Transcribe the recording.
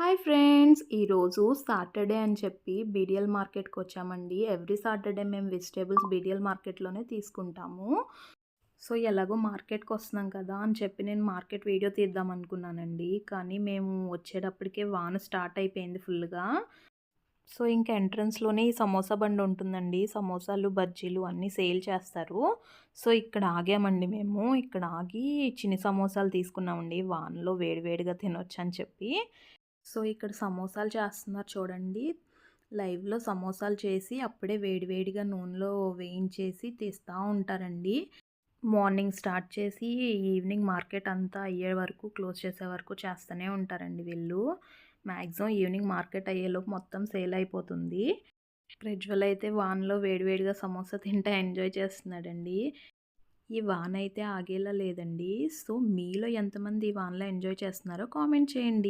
Hi friends! ఈరోజు Saturday అని చెప్పి బీడీఎల్ మార్కెట్‌కి వచ్చామండి. ఎవ్రీ సాటర్డే మేము వెజిటబుల్స్ బీడీఎల్ మార్కెట్‌లోనే తీసుకుంటాము. సో, ఎలాగో మార్కెట్‌కి వస్తున్నాం కదా అని చెప్పి నేను మార్కెట్ వీడియో తీద్దాం అనుకున్నానండి. కానీ మేము వచ్చేటప్పటికే వాన స్టార్ట్ అయిపోయింది ఫుల్‌గా. సో, ఇంకా ఎంట్రన్స్‌లోనే ఈ సమోసా బండి ఉంటుందండి. సమోసాలు, బజ్జీలు అన్నీ సేల్ చేస్తారు. సో, ఇక్కడ ఆగామండి మేము. ఇక్కడ ఆగి చిన్ని సమోసాలు తీసుకున్నామండి. వానలో వేడి వేడిగా తినొచ్చని చెప్పి. సో, ఇక్కడ సమోసాలు చేస్తున్నారు చూడండి. లైవ్‌లో సమోసాలు చేసి అప్పుడే వేడివేడిగా నూనెలో వేయించేసి తీస్తా ఉంటారండి. మార్నింగ్ స్టార్ట్ చేసి ఈవినింగ్ మార్కెట్ అంతా అయ్యే వరకు క్లోజ్ చేసే వరకు చేస్తూనే ఉంటారండి వీళ్ళు. మాక్సిమం ఈవినింగ్ మార్కెట్ అయ్యేలోపు మొత్తం సేల్ అయిపోతుంది. ప్రజ్వల్ అయితే వానలో వేడివేడిగా సమోసా తింటా ఎంజాయ్ చేస్తున్నాడండి. ఈ వాన అయితే ఆగేలా లేదండి. సో, మీలో ఎంతమంది ఈ వానలో ఎంజాయ్ చేస్తున్నారో కామెంట్ చేయండి.